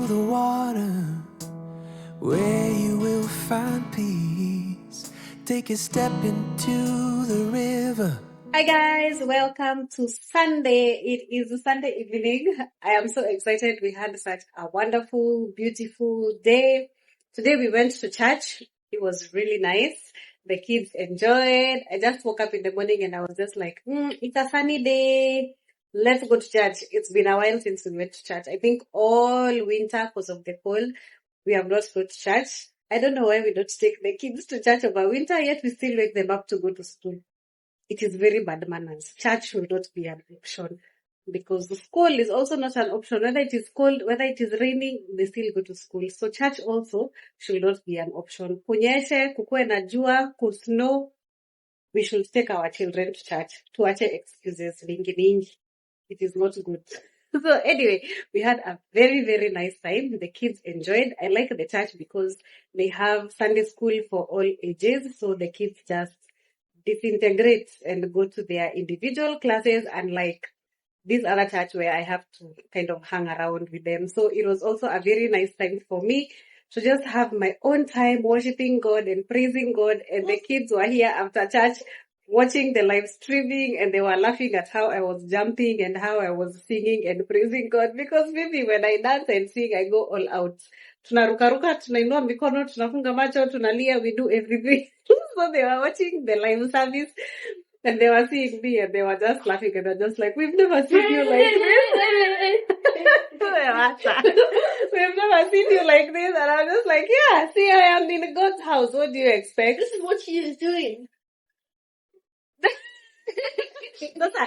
the water where you will find peace. Take a step into the river. Hi guys, welcome to Sunday. It is Sunday evening. I am so excited. We had such a wonderful, beautiful day. Today we went to church. It was really nice. The kids enjoyed. I just woke up in the morning and I was just like, it's a sunny day. Let's go to church. It's been a while since we went to church. I think all winter because of the cold, we have not gone to church. I don't know why we don't take the kids to church over winter, yet we still wake them up to go to school. It is very bad manners. Church will not be an option because the school is also not an option. Whether it is cold, whether it is raining, they still go to school. So church also should not be an option. Kunyeshe, kukue na jua, kusnow, we should take our children to church. Tuache excuses, mingi. It is not good. So anyway, we had a very, very nice time. The kids enjoyed. I like the church because they have Sunday school for all ages. So the kids just disintegrate and go to their individual classes, unlike this other church where I have to kind of hang around with them. So it was also a very nice time for me to just have my own time worshiping God and praising God. And the kids were here after church watching the live streaming and they were laughing at how I was jumping and how I was singing and praising God, because maybe when I dance and sing, I go all out. Tunarukaruka, tunainua mikono, tunafunga macho, tunalia, we do everything. So they were watching the live service and they were seeing me and they were just laughing and they're just like, we've never seen you like this. We've never seen you like this. And I was just like, yeah, see, I am in God's house. What do you expect? This is what she is doing.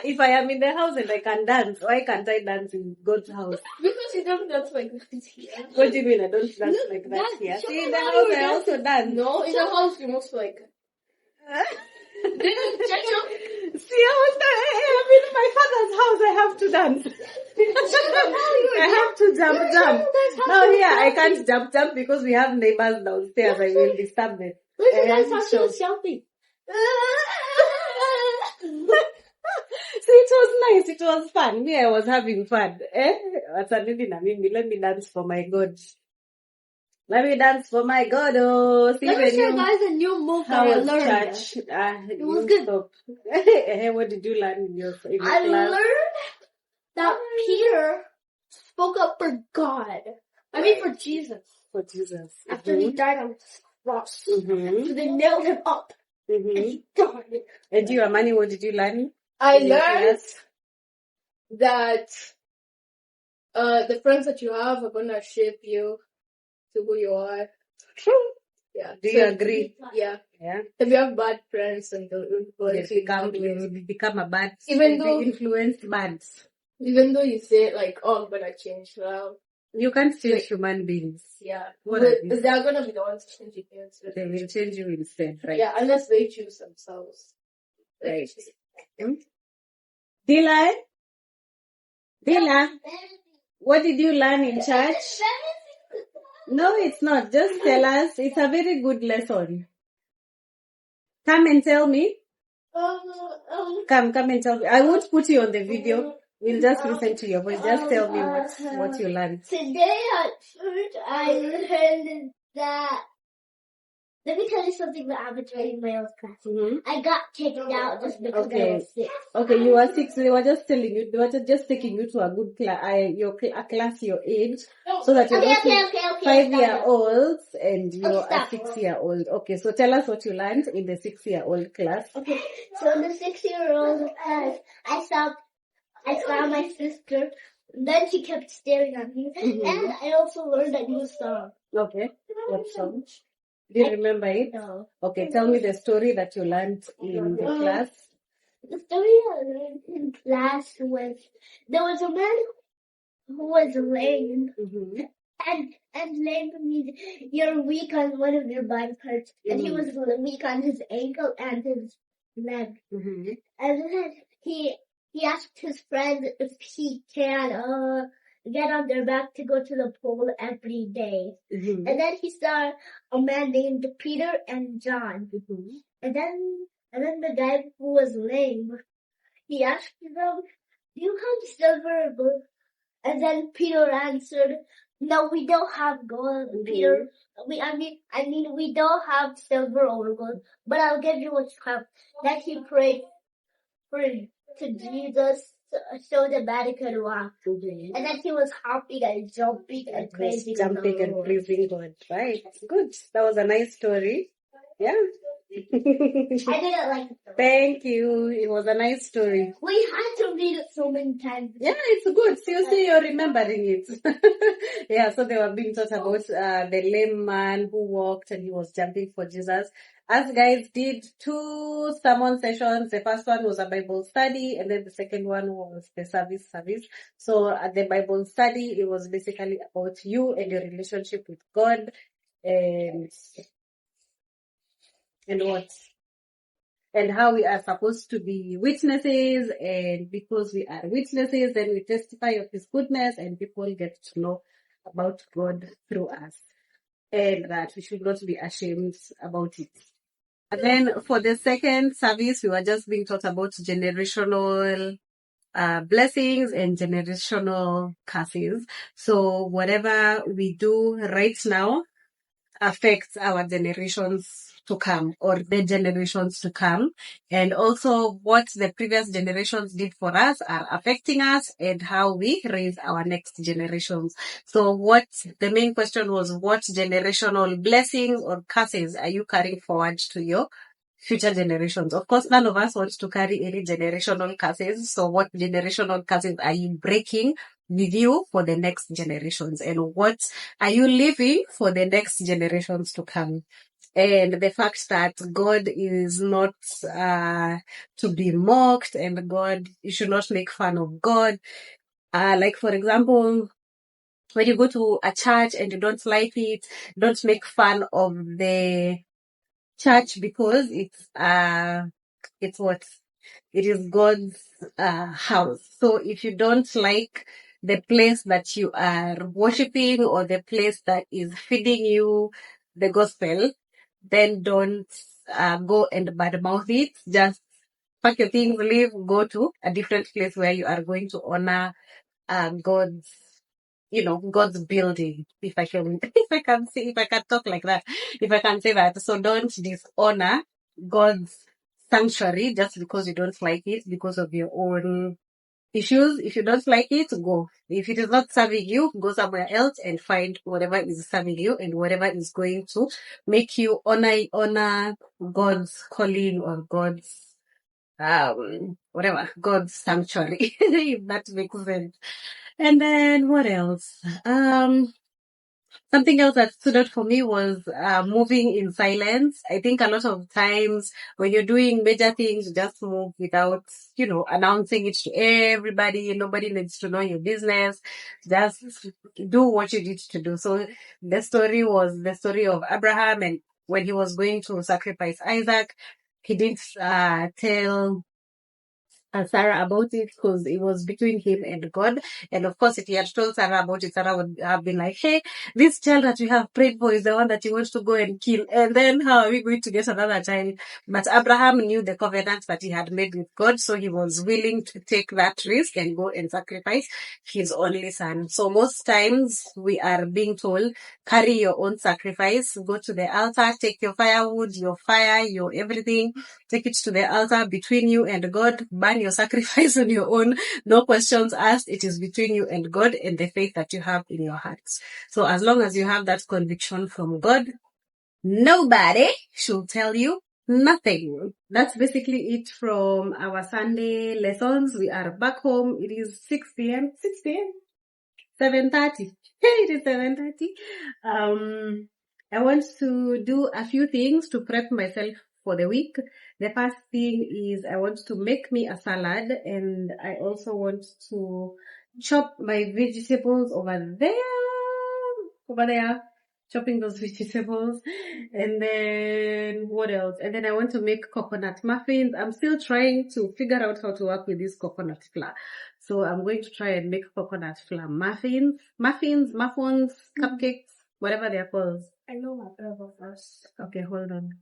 If I am in the house and I can dance, why can't I dance in God's house? Because you don't dance like that here. What do you mean I don't dance like that here? See, in the house I also dance. No, in the house you must like... See, I'm in my father's house, I have to dance. I have to jump. Now here, I can't jump because we have neighbors downstairs. I will disturb them. Look at that, Sasha was jumping. So it was nice, it was fun. Me, I was having fun. Let me dance for my God. Let me dance for my God. Oh, see, let me show you guys a new move that I learned. Church. It was good. Stop. What did you learn in your class? I learned that Peter spoke up for God. I mean for Jesus. For Jesus. After he died on the cross. So Mm-hmm. they nailed him up. And he died. And you, Amani, what did you learn? I learned that the friends that you have are gonna shape you to who you are. Yeah. Do you agree? Yeah. Yeah. If you have bad friends, and You become a bad, Even though- influenced bad. even though you say like, "Oh, I'm gonna change," well, You can't change human beings. yeah, What but are these? they're gonna be the ones changing you. instead. They will change you instead, right? Yeah, unless they choose themselves. Right. Dylan, what did you learn in church? No, it's not. Just tell us. It's a very good lesson. Come and tell me. Come and tell me. I won't put you on the video. We'll just listen to your voice. Just tell me what you learned. Today at church, I learned that. Let me tell you something that happened in my old class. Mm-hmm. I got kicked out just because I was sick. Okay, you were 6. They were just telling you. They were just taking you to a good class, a class your age, so that you're not Okay. 5-year-olds and you're a Stop. 6-year-old. Okay, so tell us what you learned in the 6-year-old class. Okay, so in the 6-year-old class, I saw my sister. Then she kept staring at me, and I also learned a new song. Okay, what song? Do you remember it? No. Okay, tell me the story that you learned in the class. The story I learned in class was there was a man who was lame, Mm-hmm. and lame means you're weak on one of your body parts, and he was weak on his ankle and his leg. Mm-hmm. And then he asked his friend if he can get on their back to go to the pole every day. Mm-hmm. And then he saw a man named Peter and John. Mm-hmm. And then the guy who was lame, he asked them, "Do you have silver?" And then Peter answered, No, we don't have gold here. I mean, we don't have silver or gold. But I'll give you what you have. That he prayed to Jesus so the man could walk. And then he was hopping and jumping and praising Jumping and praising God. Right. Good. That was a nice story. Yeah. I didn't like it though. Thank you. It was a nice story. We had to read it so many times. Yeah, it's good. So you see, you're remembering it. Yeah, so they were being taught about the lame man who walked and he was jumping for Jesus. Us guys did 2 sermon sessions. The first one was a Bible study, and then the second one was the service. So at the Bible study, it was basically about you and your relationship with God, and what and how we are supposed to be witnesses, and because we are witnesses, then we testify of His goodness, and people get to know about God through us, and that we should not be ashamed about it. And then for the second service, we were just being taught about generational blessings and generational curses. So whatever we do right now affects our generations to come, or the generations to come, and also what the previous generations did for us are affecting us and how we raise our next generations. So what the main question was, what generational blessings or curses are you carrying forward to your future generations? Of course, none of us wants to carry any generational curses. So what generational curses are you breaking with you for the next generations, and what are you leaving for the next generations to come? And the fact that God is not to be mocked, and God, you should not make fun of God. Like for example, when you go to a church and you don't like it, don't make fun of the church, because it's what? It is God's house. So if you don't like the place that you are worshiping, or the place that is feeding you the gospel, then don't go and badmouth it. Just pack your things, leave, go to a different place where you are going to honor God's, God's building. If I can, if I can talk like that, if I can say that. So don't dishonor God's sanctuary just because you don't like it, because of your own issues. If you don't like it, go. If it is not serving you, go somewhere else and find whatever is serving you and whatever is going to make you honor God's calling, or God's God's sanctuary. If that makes sense. And then what else? Something else that stood out for me was moving in silence. I think a lot of times when you're doing major things, you just move without, announcing it to everybody. Nobody needs to know your business. Just do what you need to do. So the story was the story of Abraham, and when he was going to sacrifice Isaac, he didn't tell Sarah about it, because it was between him and God. And of course, if he had told Sarah about it, Sarah would have been like, hey, this child that we have prayed for is the one that you want to go and kill. And then how are we going to get another child? But Abraham knew the covenant that he had made with God, so he was willing to take that risk and go and sacrifice his only son. So most times we are being told, carry your own sacrifice, go to the altar, take your firewood, your fire, your everything, take it to the altar between you and God, burn your sacrifice on your own, no questions asked. It is between you and God and the faith that you have in your hearts. So as long as you have that conviction from God, nobody should tell you nothing. That's basically it from our Sunday lessons. We are back home. It is 6 p.m. 7:30. It is 7:30. I want to do a few things to prep myself for the week. The first thing is I want to make me a salad, and I also want to chop my vegetables over there, chopping those vegetables. And then what else? And then I want to make coconut muffins. I'm still trying to figure out how to work with this coconut flour. So I'm going to try and make coconut flour muffins, cupcakes, whatever they're called. I know my brother first. Okay, hold on.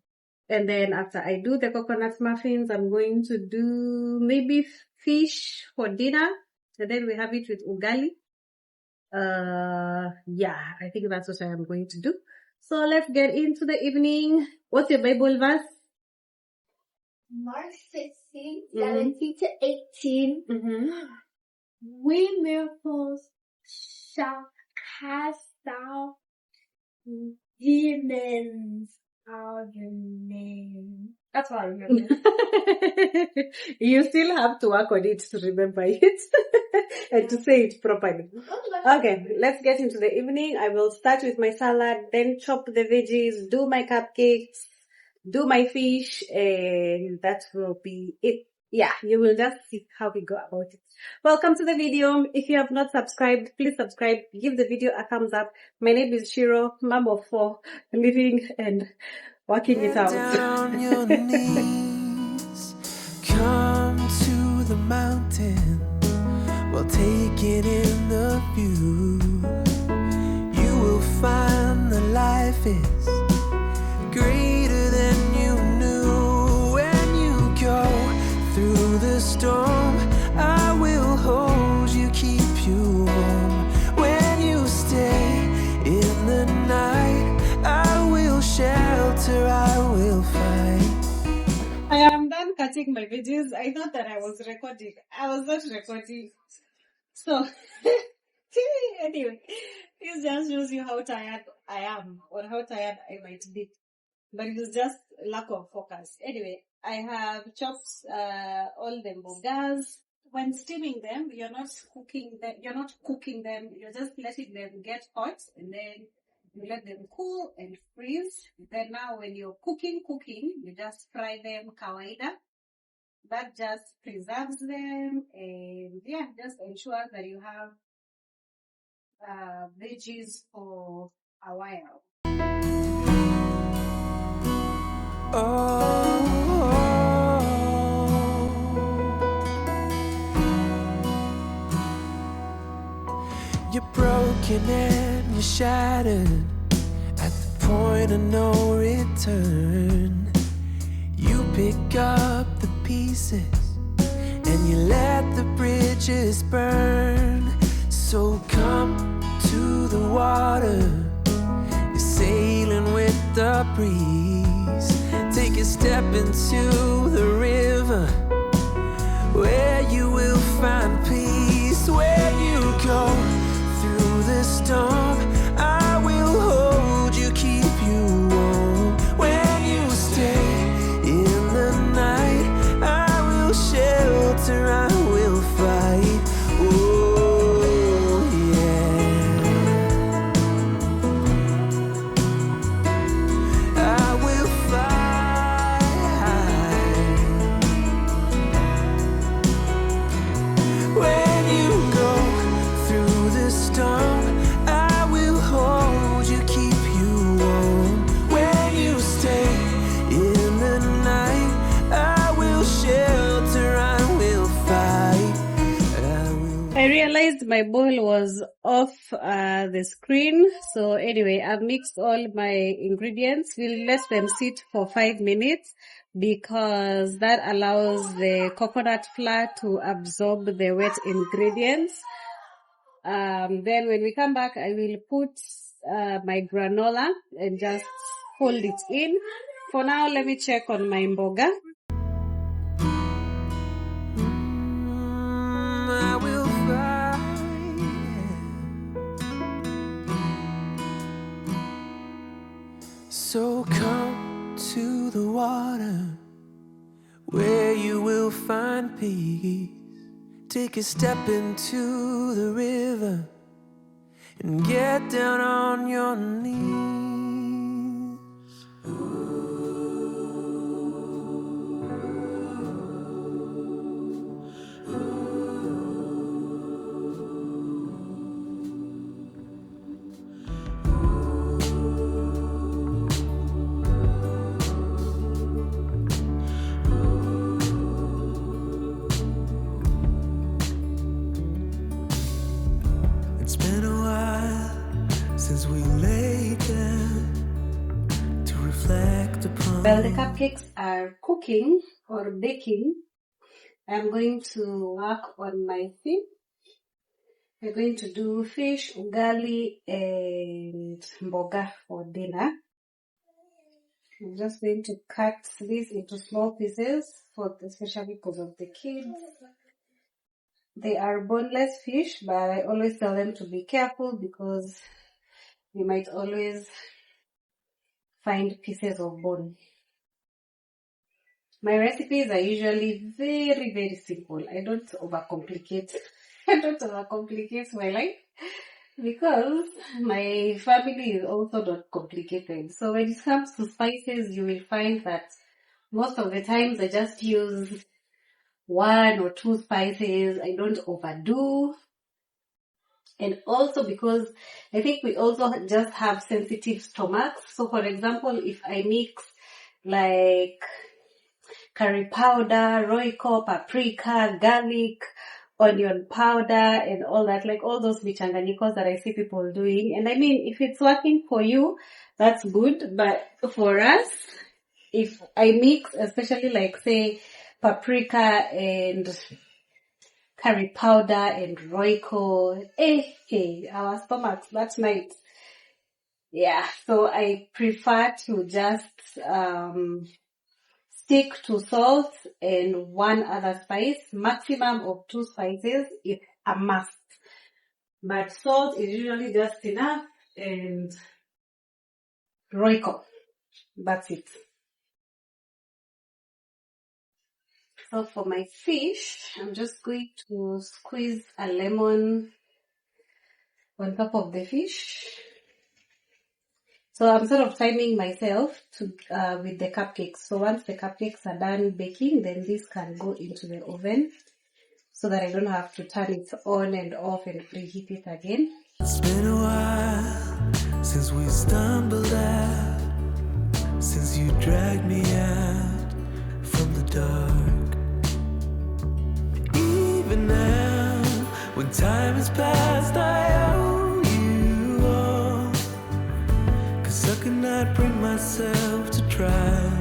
And then after I do the coconut muffins, I'm going to do maybe fish for dinner. And then we have it with ugali. Yeah, I think that's what I am going to do. So let's get into the evening. What's your Bible verse? Mark 16, Mhm. 17 to 18. Mm-hmm. We miracles shall cast out demons out your name. That's what I remember. You still have to work on it to remember it and to say it properly. Okay, let's get into the evening. I will start with my salad, then chop the veggies, do my cupcakes, do my fish, and that will be it. Yeah, you will just see how we go about it. Welcome to the video. If you have not subscribed, please subscribe. Give the video a thumbs up. My name is Shiro, mom of 4, living and working it Get out. down your knees, come to the mountain. Well, take it in the view. You will find that life is greater than you knew. When you go through the storm, I will hold you, keep you warm. When you stay in the night, I will shelter, I will fight. I am done cutting my veggies. I thought that I was recording. I was not recording. So, anyway, this just shows you how tired I am or how tired I might be. But it was just lack of focus. Anyway, I have chopped all the mbogas. When steaming them, you're not cooking them. You're just letting them get hot, and then you let them cool and freeze. Then now, when you're cooking, you just fry them kawaida. That just preserves them, and yeah, just ensures that you have veggies for a while. You're broken and you're shattered at the point of no return. You pick up the pieces and you let the bridges burn. So come to the water, you're sailing with the breeze. Take a step into the river where you will find peace. When you go through the storm, I will hold you, keep you warm. When you stay in the night, I will shelter, I will fight. Oh yeah, I will fight. When you go through the storm, I will hold you, keep you warm. When you stay in the night, I will shelter, I will fight. I realized my bowl was off the screen. So anyway, I've mixed all my ingredients. We'll let them sit for 5 minutes because that allows the coconut flour to absorb the wet ingredients. Then when we come back, I will put my granola and just hold it in. For now, let me check on my mboga. I will fight. So come to the water where you will find peace. Take a step into the river and get down on your knees. It's been a while since we laid down to reflect upon. While the cupcakes are cooking or baking, I'm going to work on my thing. We're going to do fish, ugali, and mboga for dinner. I'm just going to cut this into small pieces, especially because of the kids. They are boneless fish, but I always tell them to be careful because you might always find pieces of bone. My recipes are usually very, very simple. I don't overcomplicate. I don't overcomplicate my life because my family is also not complicated. So when it comes to spices, you will find that most of the times I just use 1 or 2 spices. I don't overdo. And also because I think we also just have sensitive stomachs. So for example, if I mix like curry powder, royco, paprika, garlic, onion powder, and all that, like all those michanganyikos that I see people doing. And I mean, if it's working for you, that's good. But for us, if I mix, especially like say paprika and curry powder and royco, our stomachs that night. Yeah, so I prefer to just stick to salt and 1 other spice, maximum of 2 spices if a must. But salt is usually just enough, and royco. That's it. So for my fish, I'm just going to squeeze a lemon on top of the fish. So I'm sort of timing myself to with the cupcakes. So once the cupcakes are done baking, then this can go into the oven so that I don't have to turn it on and off and preheat it again. It's been a while since we stumbled out, since you dragged me out from the dark. Even now, when time has passed, I owe you all, 'cause I cannot bring myself to try.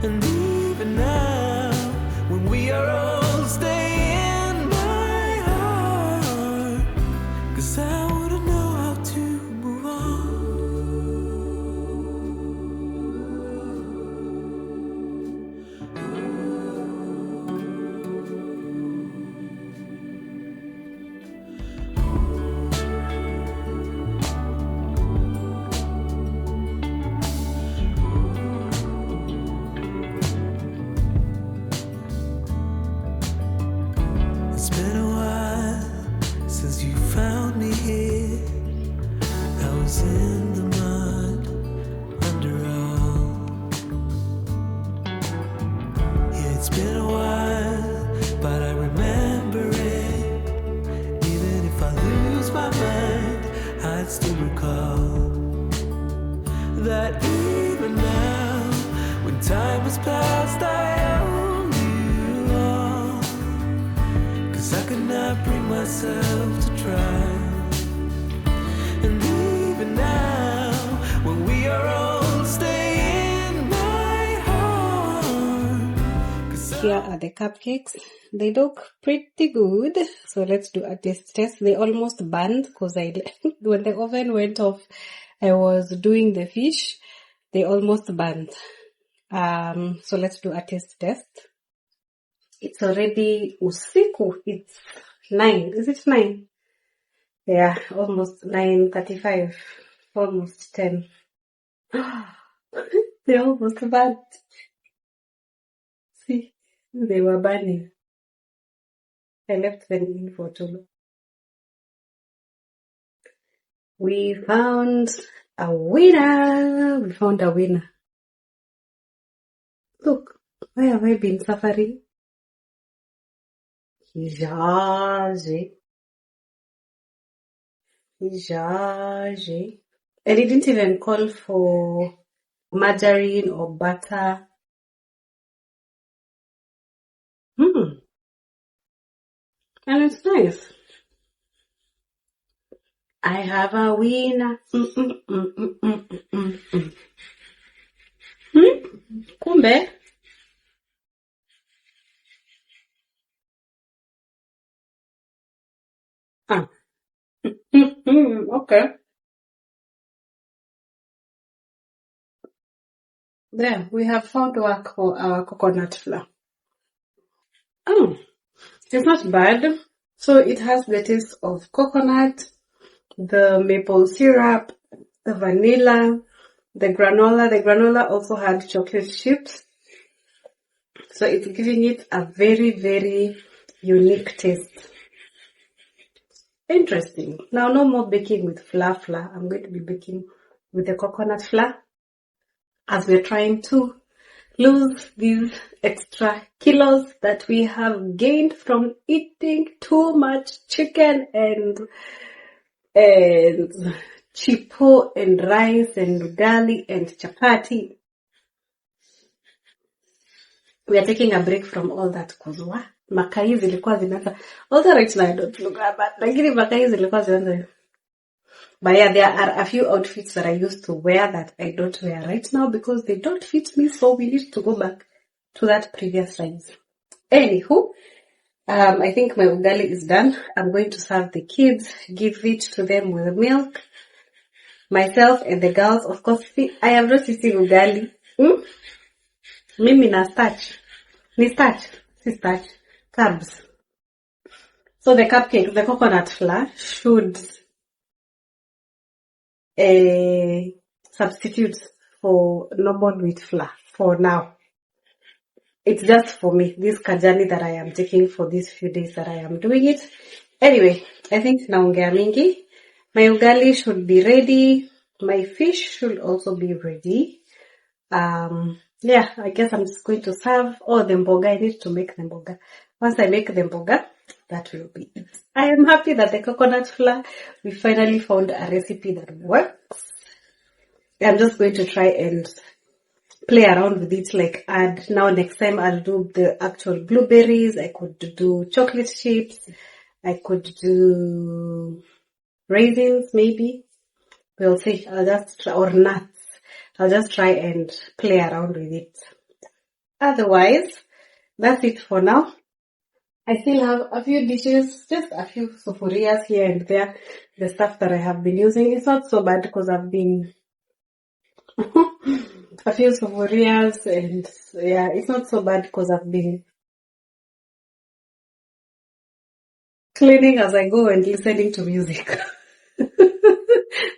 And even now, when we are old, stay in my heart, 'cause I wanna know how to move on. It's been a while since you found me here. I was in the mud under all. Yeah, it's been a while, but I remember it. Even if I lose my mind, I'd still recall that even now, when time has passed, I owe you all, 'cause I could not bring myself to try. And even now, when we are old, stay in my heart, 'cause Here are the cupcakes. They look pretty good. So let's do a taste test. They almost burned because when the oven went off, I was doing the fish. They almost burned. So let's do a taste test. It's already usiku. It's 9. Is it 9? Yeah, almost 9:35. Almost 10. They almost burnt. See, they were burning. I left them in for too long. We found a winner. We found a winner. Look, why have I been suffering? Jaje. And it didn't even call for margarine or butter. And it's nice. I have a winner. Kumbe. Ah. Okay. There, we have found work for our coconut flour. Oh, it's not bad. So it has the taste of coconut, the maple syrup, the vanilla, the granola. The granola also had chocolate chips. So it's giving it a very, very unique taste. Interesting. Now, no more baking with flour. I'm going to be baking with the coconut flour as we're trying to lose these extra kilos that we have gained from eating too much chicken and chipo and rice and ugali and chapati. We are taking a break from all that kuzwa. Makai zilikuwa zimeanza. Also right now I don't look at that. Lakini makai zilikuwa zimeanza. But yeah, there are a few outfits that I used to wear that I don't wear right now because they don't fit me, so we need to go back to that previous size. Anywho, I think my ugali is done. I'm going to serve the kids, give it to them with milk. Myself and the girls, of course, I am not eating ugali. Mimi na starch. Ni starch. Si starch. Carbs. So the cupcake, the coconut flour should substitute for normal wheat flour for now. It's just for me, this kajani that I am taking for these few days that I am doing it. Anyway, I think naongea mingi. My ugali should be ready. My fish should also be ready. Yeah, I guess I'm just going to serve. Oh, the mboga, I need to make the mboga. Once I make the mboga, that will be it. I am happy that the coconut flour, we finally found a recipe that works. I'm just going to try and play around with it, like add, now next time I'll do the actual blueberries, I could do chocolate chips, I could do raisins maybe, we'll see, I'll just try, or nuts, I'll just try and play around with it. Otherwise, that's it for now. I still have a few dishes, just a few sufurias here and there, the stuff that I have been using. It's not so bad because I've been a few sufurias, and yeah, it's not so bad because I've been cleaning as I go and listening to music.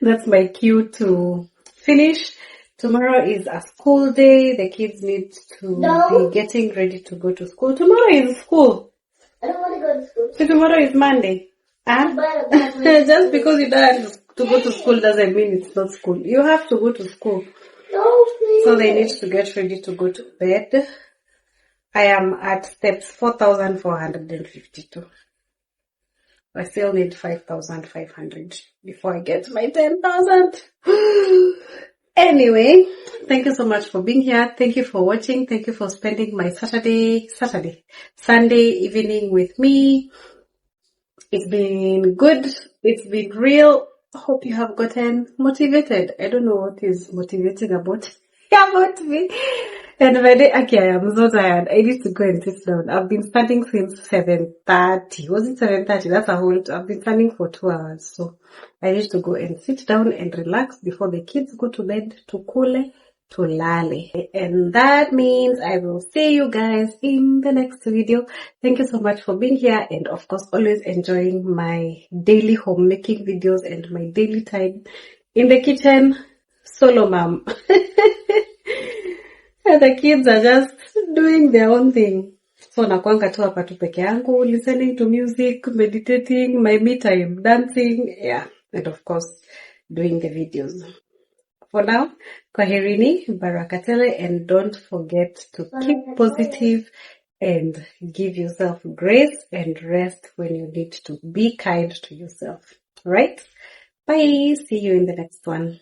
That's my cue to finish. Tomorrow is a school day. The kids need to be getting ready to go to school. Tomorrow is school. I don't want to go to school. So tomorrow is Monday. Just because you don't have to go to school doesn't mean it's not school. You have to go to school. No, please. So they need to get ready to go to bed. I am at steps 4,452. I still need 5,500 before I get my 10,000. Anyway, thank you so much for being here. Thank you for watching. Thank you for spending my Sunday evening with me. It's been good. It's been real. Hope you have gotten motivated. I don't know what is motivating about me. And by the okay, I am so tired. I need to go and sit down. I've been standing since 7:30. Was it 7:30? That's a whole. I've been standing for 2 hours. So I need to go and sit down and relax before the kids go to bed. To kule, to lale. And that means I will see you guys in the next video. Thank you so much for being here, and of course always enjoying my daily homemaking videos and my daily time in the kitchen. Solo mom. And the kids are just doing their own thing. So nakuanga tu hapa tu peke yangu, listening to music, meditating, my me time, dancing, yeah, and of course doing the videos. For now, kwaherini, barakatele, and don't forget to keep positive and give yourself grace and rest when you need to. Be kind to yourself. Right? Bye. See you in the next one.